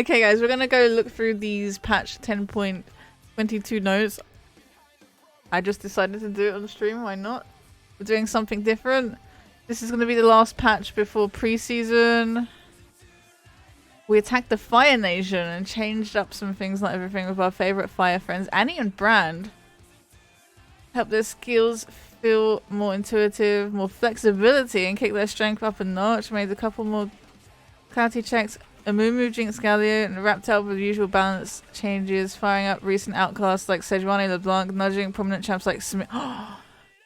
Okay, guys, we're gonna go look through these patch 10.22 notes. I just decided to do it on stream. Why not? We're doing something different. This is gonna be the last patch before preseason. We attacked the Fire Nation and changed up some things like everything with our favorite fire friends, Annie and Brand. Help their skills feel more intuitive, more flexibility, and kick their strength up a notch. Made a couple more clarity checks. Amumu, Jinx, Galio, and wrapped up with the usual balance changes, firing up recent outcasts like Sejuani, LeBlanc, nudging prominent champs like Samira.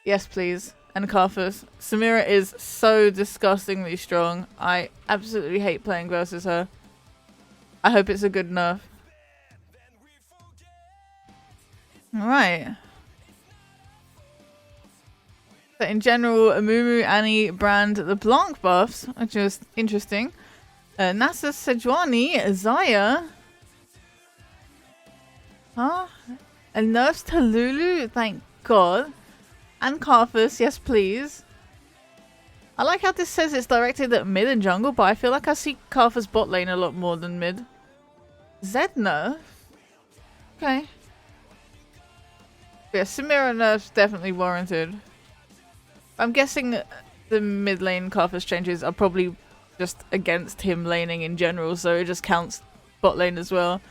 Yes, please. And Karthus. Samira is so disgustingly strong. I absolutely hate playing versus her. I hope it's a good nerf. Alright. So in general, Amumu, Annie, Brand, LeBlanc buffs are just interesting. Nasa, Sejuani, Zaya. Huh? And nerfs to Lulu, thank God. And Karthus, yes please. I like how this says it's directed at mid and jungle, but I feel like I see Karthus bot lane a lot more than mid. Zed nerf? Okay. Yeah, Samira nerf's definitely warranted. I'm guessing the mid lane Karthus changes are probably just against him laning in general, so it just counts bot lane as well.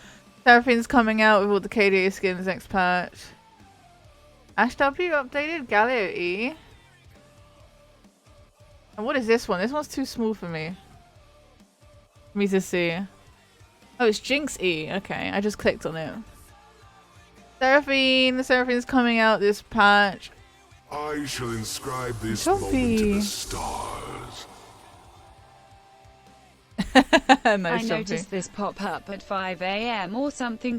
Seraphine's coming out with all the KDA skins next patch. Ash W updated, Galio E. And what is this one? This one's too small for me to see. Oh, it's Jinx E. Okay, I just clicked on it. Seraphine. The Seraphine's coming out this patch. I shall inscribe this moment to the stars. I noticed this pop up at 5 AM or something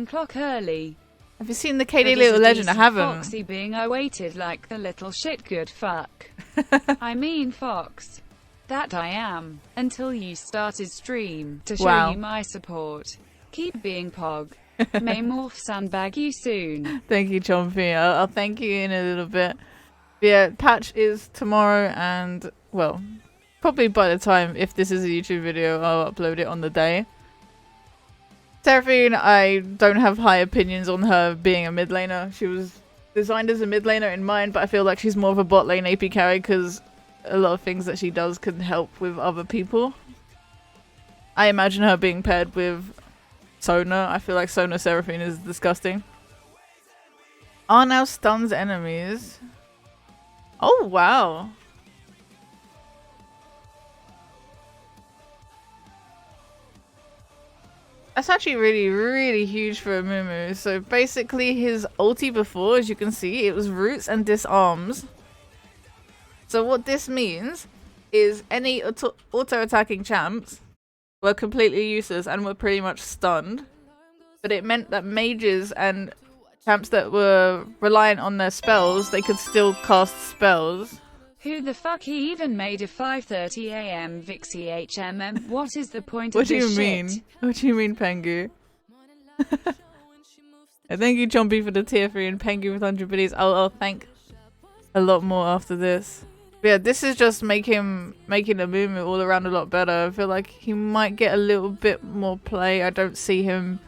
clock early. Have you seen the KD Little Legend? I haven't. Foxy being awaited like the little shit good fuck. I mean Fox. That I am. Until you started stream to show you my support. Keep being pog. May Morph sandbag you soon. Thank you, Chompy. I'll thank you in a little bit. But yeah, patch is tomorrow and, well, probably by the time, if this is a YouTube video, I'll upload it on the day. Seraphine, I don't have high opinions on her being a mid laner. She was designed as a mid laner in mind, but I feel like she's more of a bot lane AP carry because a lot of things that she does can help with other people. I imagine her being paired with Sona. I feel like Sona Seraphine is disgusting. Are now stuns enemies. Oh, wow. That's actually really, really huge for Amumu. So basically his ulti before, as you can see, it was roots and disarms. So what this means is any auto-attacking champs were completely useless and were pretty much stunned. But it meant that mages and champs that were reliant on their spells, they could still cast spells. Who the fuck he even made a 5:30 AM Vicksy HMM? What is the point of this shit? What do you mean? What do you mean, Pengu? Thank you, Chompy, for the tier 3 and Pengu with 100 biddies. I'll thank a lot more after this. But yeah, this is just making Amumu all around a lot better. I feel like he might get a little bit more play. I don't see him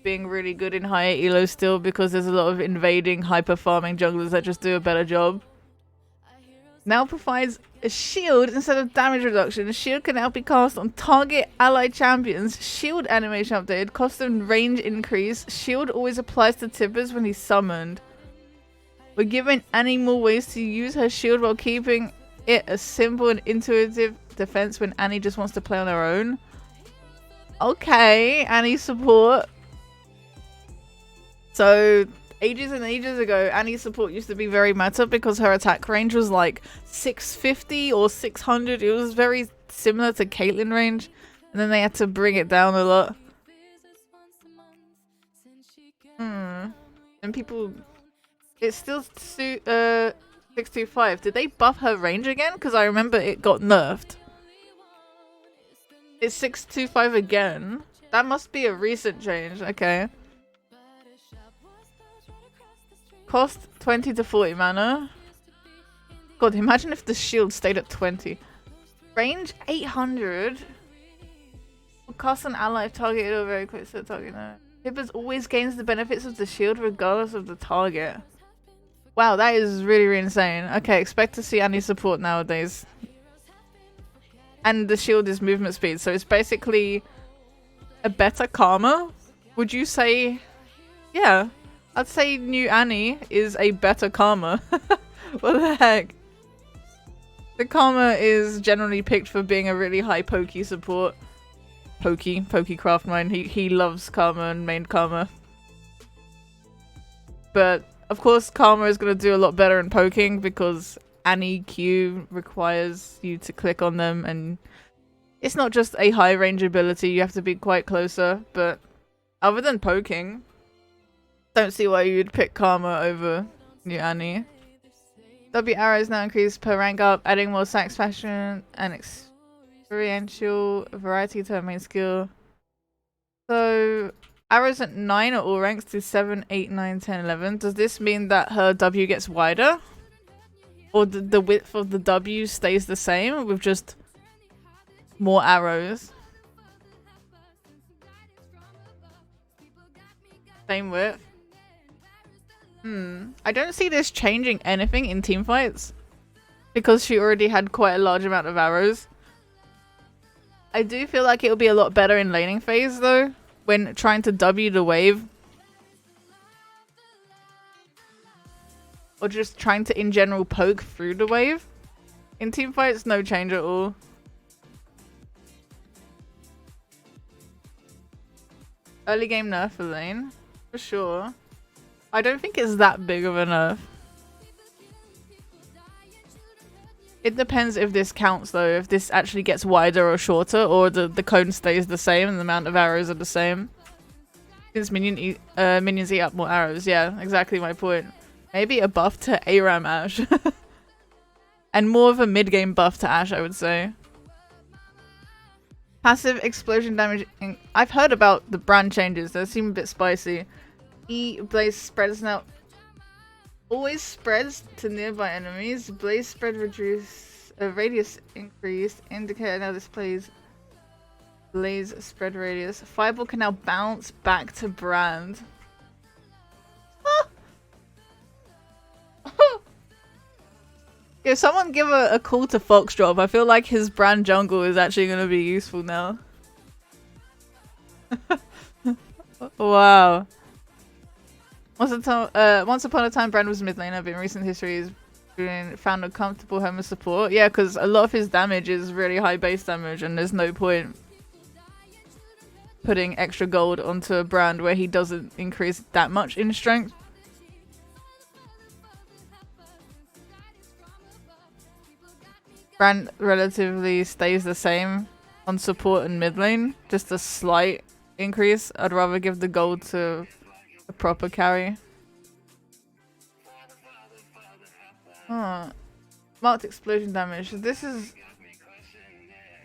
being really good in higher elo still because there's a lot of invading, hyper farming junglers that just do a better job. Now provides a shield instead of damage reduction. A shield can now be cast on target allied champions. Shield animation updated. Cost and range increase. Shield always applies to Tibbers when he's summoned. We're giving Annie more ways to use her shield while keeping it a simple and intuitive defense when Annie just wants to play on her own. Okay, Annie support. So ages and ages ago, Annie's support used to be very meta because her attack range was like 650 or 600. It was very similar to Caitlyn range. And then they had to bring it down a lot. And people... It's still 625. Did they buff her range again? Because I remember it got nerfed. It's 625 again. That must be a recent change. Okay. Cost 20 to 40 mana. God, imagine if the shield stayed at 20. Range 800. Cast an ally if targeted or very quick to the target. No. Hippers always gains the benefits of the shield regardless of the target. Wow, that is really, really insane. Okay, expect to see any support nowadays. And the shield is movement speed, so it's basically a better Karma. Would you say? Yeah, I'd say new Annie is a better Karma. What the heck? The Karma is generally picked for being a really high pokey support. Pokey Craftmine. He loves Karma and main Karma. But of course Karma is going to do a lot better in poking because Annie Q requires you to click on them, and it's not just a high range ability, you have to be quite closer, but other than poking, don't see why you'd pick Karma over new Annie. W arrows now increase per rank up, adding more sax fashion and experiential variety to her main skill. So arrows at 9 at all ranks to 7, 8, 9, 10, 11. Does this mean that her W gets wider? Or the width of the W stays the same with just more arrows? Same width? I don't see this changing anything in teamfights because she already had quite a large amount of arrows. I do feel like it'll be a lot better in laning phase though, when trying to W the wave. Or just trying to in general poke through the wave. In teamfights, no change at all. Early game nerf for lane, for sure. I don't think it's that big of a nerf. It depends if this counts though, if this actually gets wider or shorter, or the cone stays the same and the amount of arrows are the same. Since minions eat up more arrows, yeah, exactly my point. Maybe a buff to ARAM Ashe. And more of a mid-game buff to Ashe, I would say. Passive explosion damage. I've heard about the brand changes, they seem a bit spicy. Blaze spreads now. Always spreads to nearby enemies. Blaze spread reduce. Radius increased. Indicator now displays blaze spread radius. Fireball can now bounce back to brand. If someone give a call to Foxdrop, I feel like his brand jungle is actually going to be useful now. Wow. Once upon a time, Brand was mid laner, but in recent history he's been found a comfortable home of support. Yeah, because a lot of his damage is really high base damage, and there's no point putting extra gold onto a Brand where he doesn't increase that much in strength. Brand relatively stays the same on support and mid lane, just a slight increase. I'd rather give the gold to a proper carry. Oh. Marked explosion damage. This is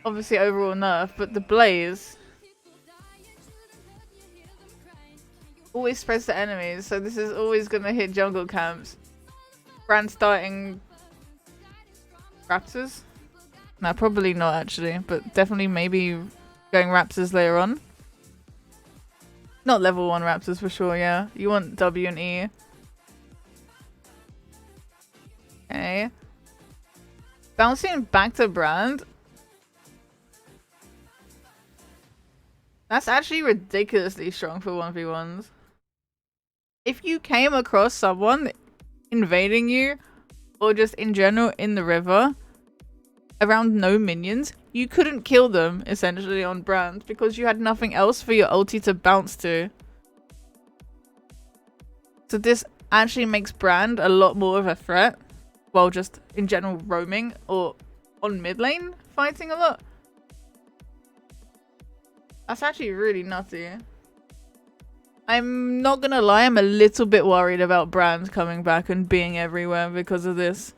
obviously overall nerf, but the blaze always spreads to enemies, so this is always gonna hit jungle camps. Brand starting Raptors? No, probably not actually, but definitely maybe going Raptors later on. Not level 1 Raptors for sure, yeah. You want W and E. Okay. Bouncing back to Brand. That's actually ridiculously strong for 1v1s. If you came across someone invading you, or just in general in the river, around no minions, you couldn't kill them essentially on Brand because you had nothing else for your ulti to bounce to. So this actually makes Brand a lot more of a threat while just in general roaming or on mid lane fighting a lot. That's actually really nutty. I'm not gonna lie, I'm a little bit worried about Brand coming back and being everywhere because of this.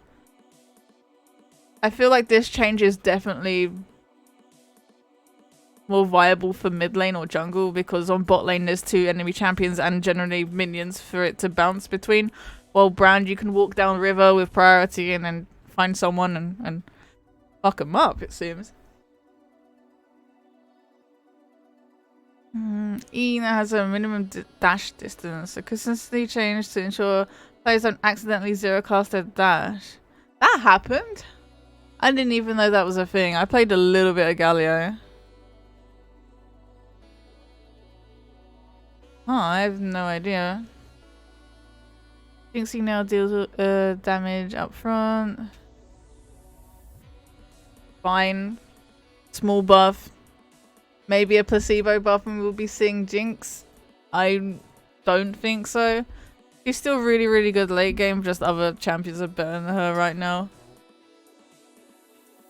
I feel like this change is definitely more viable for mid lane or jungle because on bot lane there's 2 enemy champions and generally minions for it to bounce between. While Brand, you can walk down river with priority and then find someone and fuck them up, it seems. E now has a minimum dash distance, so consistently changed to ensure players don't accidentally zero cast their dash. That happened? I didn't even know that was a thing. I played a little bit of Galio. Oh, I have no idea. Vicksy now deals damage up front. Fine. Small buff. Maybe a placebo buff and we'll be seeing Jinx. I don't think so. She's still really, really good late game. Just other champions are better than her right now.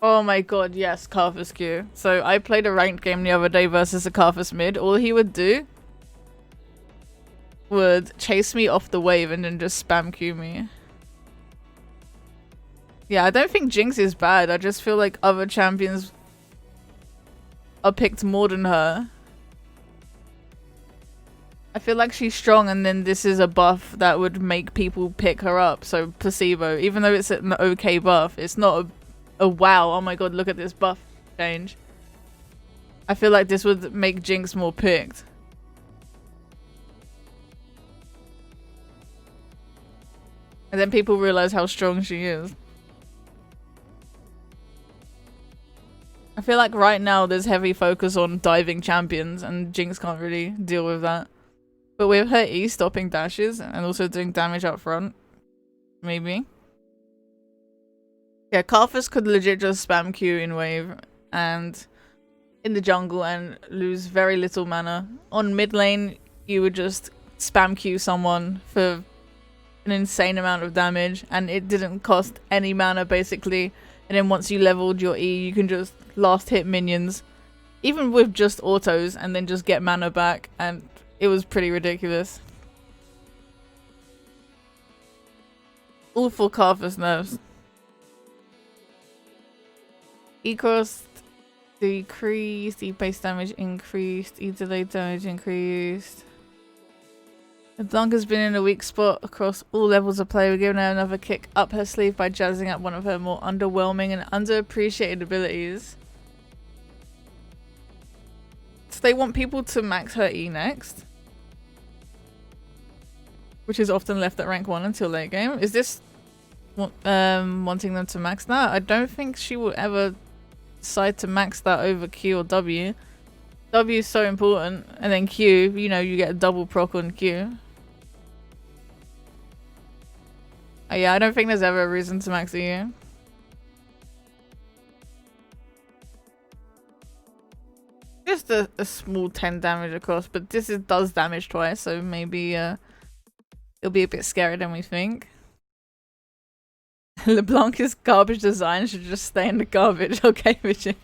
Oh my god, yes, Karthus Q. So I played a ranked game the other day versus a Karthus mid. All he would do would chase me off the wave and then just spam Q me. Yeah, I don't think Jinx is bad. I just feel like other champions are picked more than her. I feel like she's strong and then this is a buff that would make people pick her up. So placebo, even though it's an okay buff, it's not a wow, oh my god, look at this buff change. I feel like this would make Jinx more picked. And then people realize how strong she is. I feel like right now there's heavy focus on diving champions and Jinx can't really deal with that. But with her E stopping dashes and also doing damage up front, maybe. Yeah, Karthus could legit just spam Q in wave and in the jungle and lose very little mana. On mid lane, you would just spam Q someone for an insane amount of damage and it didn't cost any mana basically. And then once you leveled your E, you can just last hit minions, even with just autos, and then just get mana back, and it was pretty ridiculous. All for Karthus nerfs. E cost decreased, E base damage increased, E delayed damage increased. Blanca's been in a weak spot across all levels of play. We're giving her another kick up her sleeve by jazzing up one of her more underwhelming and underappreciated abilities. So they want people to max her E next, which is often left at rank 1 until late game. Is this wanting them to max that? I don't think she will ever decide to max that over Q or W. W is so important, and then Q, you know, you get a double proc on Q. Yeah, I don't think there's ever a reason to max E. Just a small 10 damage across, but this does damage twice, so maybe it'll be a bit scarier than we think. LeBlanc's garbage design should just stay in the garbage. Okay, Richard.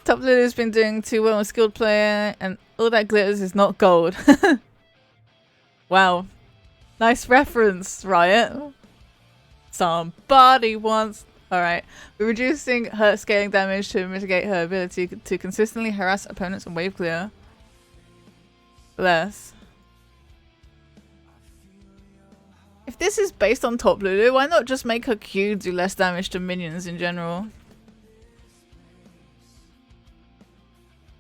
Top Lulu's been doing too well on skilled player, and all that glitters is not gold. Wow. Nice reference, Riot. Somebody wants... Alright. We're reducing her scaling damage to mitigate her ability to consistently harass opponents and wave clear. Bless. If this is based on Top Lulu, why not just make her Q do less damage to minions in general?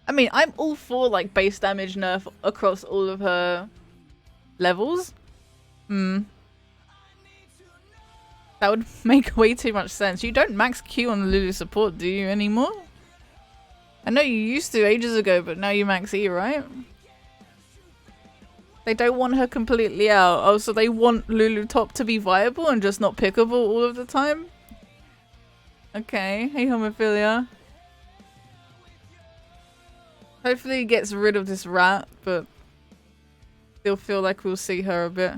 I mean, I'm all for like base damage nerf across all of her levels. That would make way too much sense. You don't max Q on the Lulu support, do you, anymore? I know you used to ages ago, but now you max E, right? They don't want her completely out. Oh, so they want Lulu top to be viable and just not pickable all of the time? Okay, hey homophilia. Hopefully he gets rid of this rat, but still feel like we'll see her a bit.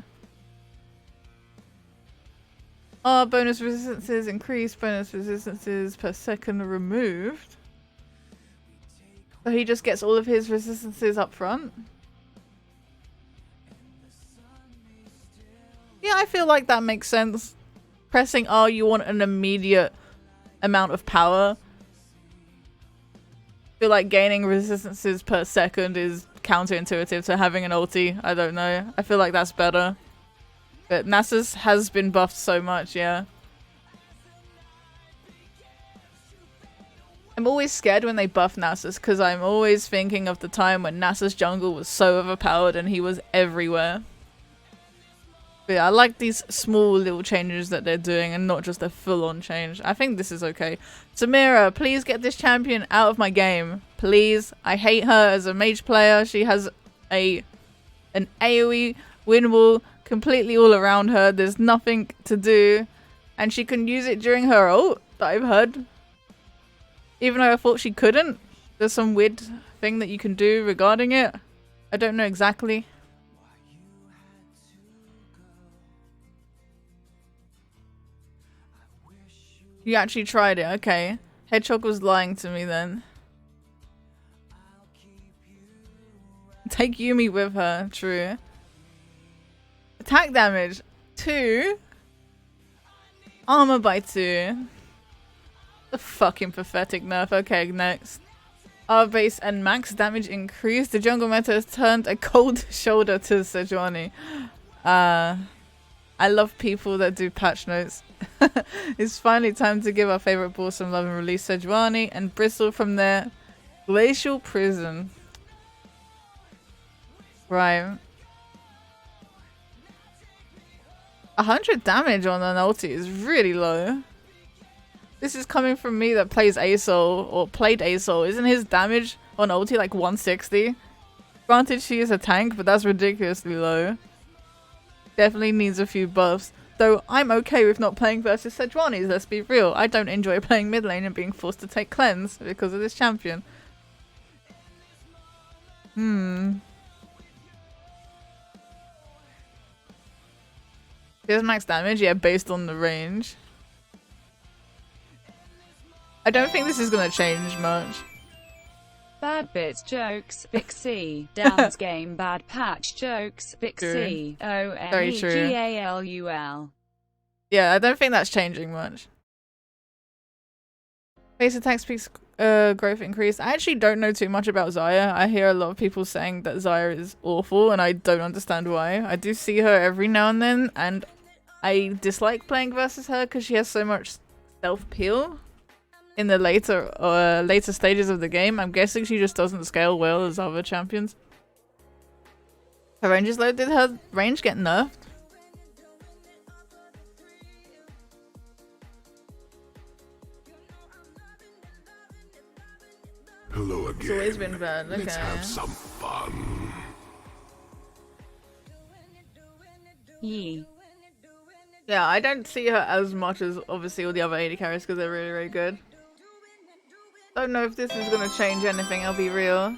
Oh, bonus resistances increased, bonus resistances per second removed. So he just gets all of his resistances up front. Yeah, I feel like that makes sense. Pressing R, you want an immediate amount of power. I feel like gaining resistances per second is counterintuitive to having an ulti. I don't know. I feel like that's better. But Nasus has been buffed so much, yeah. I'm always scared when they buff Nasus because I'm always thinking of the time when Nasus jungle was so overpowered and he was everywhere. But yeah, I like these small little changes that they're doing and not just a full-on change. I think this is okay. Samira, please get this champion out of my game. Please. I hate her as a mage player. She has an AoE win wall completely all around her. There's nothing to do. And she can use it during her ult that I've heard. Even though I thought she couldn't. There's some weird thing that you can do regarding it. I don't know exactly. You actually tried it, okay. Hedgehog was lying to me then. Take Yumi with her, true. Attack damage, 2. Armor by 2. The fucking pathetic nerf. Okay, next. Our base and max damage increased. The jungle meta has turned a cold shoulder to Sejuani. I love people that do patch notes. It's finally time to give our favorite boss some love and release Sejuani and Bristle from their glacial prison. Right. 100 damage on an ulti is really low. This is coming from me that plays ASOL or played ASOL. Isn't his damage on ulti like 160? Granted, she is a tank, but that's ridiculously low. Definitely needs a few buffs. Though I'm okay with not playing versus Sejuani's, let's be real. I don't enjoy playing mid lane and being forced to take cleanse because of this champion. Here's max damage, yeah, based on the range. I don't think this is going to change much. Bad bits jokes, Vicksy. Downs game bad patch jokes, Vicksy. OMEGALUL. Yeah, I don't think that's changing much. Base attack speaks growth increase. I actually don't know too much about Xayah. I hear a lot of people saying that Xayah is awful and I don't understand why. I do see her every now and then and I dislike playing versus her because she has so much stealth peel. In the later stages of the game, I'm guessing she just doesn't scale well as other champions. Her range is low. Did her range get nerfed? Hello again. It's always been bad. Okay. Let's have some fun. Yee. Yeah, I don't see her as much as obviously all the other AD carries because they're really, really good. Don't know if this is going to change anything, I'll be real.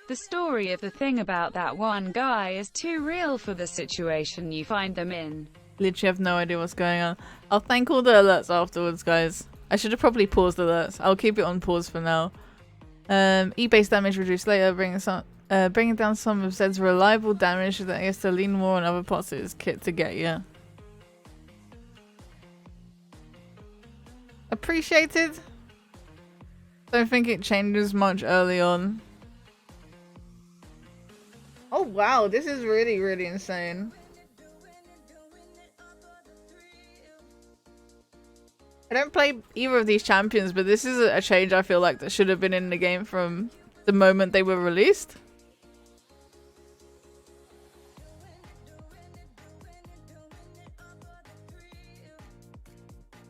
The story of the thing about that one guy is too real for the situation you find them in. Literally have no idea what's going on. I'll thank all the alerts afterwards, guys. I should have probably paused alerts. I'll keep it on pause for now. E-base damage reduced later, bringing down some of Zed's reliable damage that he has to lean more on other parts of his kit to get you. Appreciated. Don't think it changes much early on. Oh wow, this is really, really insane. I don't play either of these champions, but this is a change I feel like that should have been in the game from the moment they were released.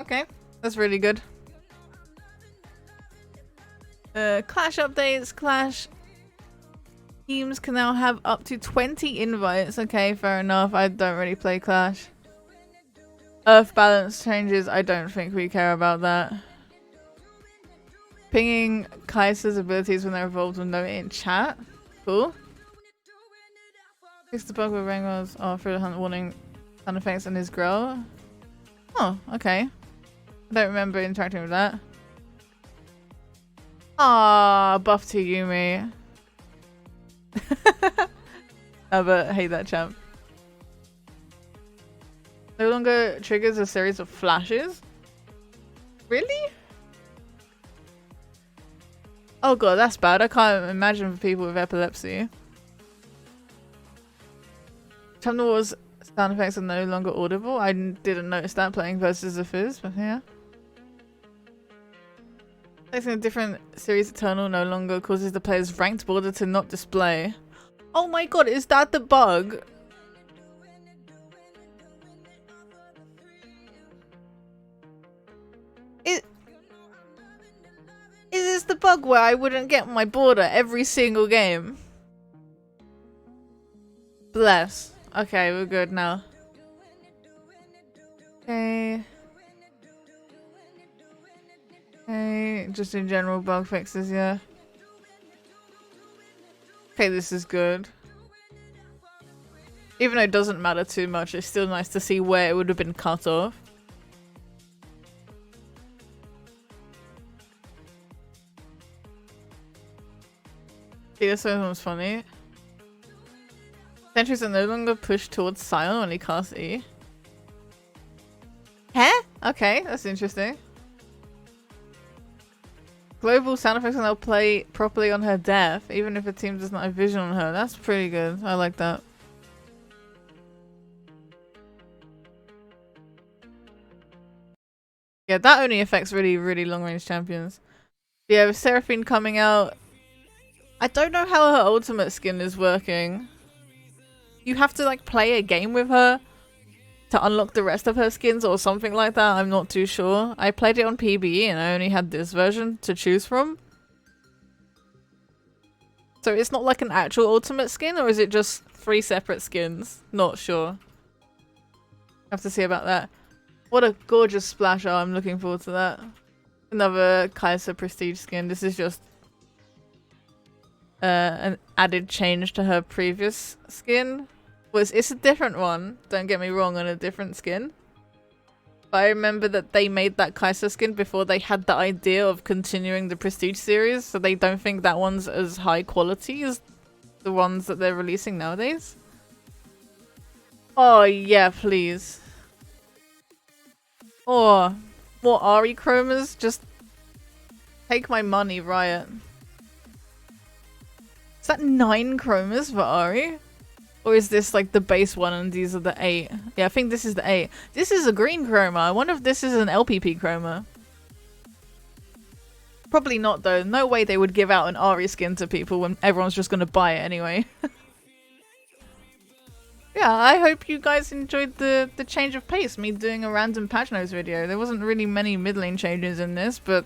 Okay, that's really good. Clash updates. Clash teams can now have up to 20 invites. Okay, fair enough. I don't really play Clash. Earth balance changes. I don't think we care about that. Pinging Kaiser's abilities when they're involved will note it in chat. Cool. Fix the bug with Rangos after the hunt warning sound effects and his growl. Oh, okay. I don't remember interacting with that. Ah, buff to Yumi. I but hate that champ. No longer triggers a series of flashes? Really? Oh god, that's bad. I can't imagine for people with epilepsy. Channel Wars sound effects are no longer audible. I didn't notice that playing versus the Fizz, but yeah. Placing a different series eternal no longer causes the player's ranked border to not display. Oh my god, is that the bug? Is this the bug where I wouldn't get my border every single game? Bless. Okay, we're good now. Okay. Okay, just in general bug fixes, yeah. Okay, this is good. Even though it doesn't matter too much, it's still nice to see where it would have been cut off. See, this one's funny. Sentries are no longer pushed towards silent when he casts E. Huh? Okay, that's interesting. Global sound effects will now play properly on her death, even if a team does not have vision on her. That's pretty good. I like that. Yeah, that only affects really, really long-range champions. Yeah, with SERAPHINE coming out, I don't know how her ultimate skin is working. You have to like play a game with her to unlock the rest of her skins or something like that. I'm not too sure. I played it on PBE and I only had this version to choose from. So it's not like an actual ultimate skin, or is it just 3 separate skins? Not sure. Have to see about that. What a gorgeous splash. Oh, I'm looking forward to that. Another Kai'Sa prestige skin. This is just an added change to her previous skin. Well, it's a different one, don't get me wrong, on a different skin. But I remember that they made that Kai'Sa skin before they had the idea of continuing the Prestige series, so they don't think that one's as high quality as the ones that they're releasing nowadays. Oh yeah, please. Oh, more Ari chromas? Just take my money, Riot. Is that 9 chromas for Ari? Or is this like the base one and these are the 8? Yeah, I think this is the 8. This is a green chroma. I wonder if this is an LPP chroma. Probably not though. No way they would give out an Ari skin to people when everyone's just gonna buy it anyway. Yeah, I hope you guys enjoyed the change of pace, me doing a random patch notes video. There wasn't really many mid lane changes in this, but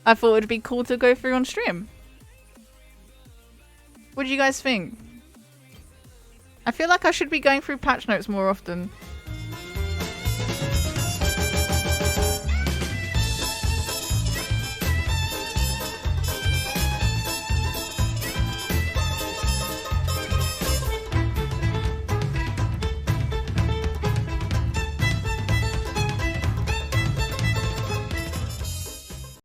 I thought it would be cool to go through on stream. What do you guys think? I feel like I should be going through patch notes more often.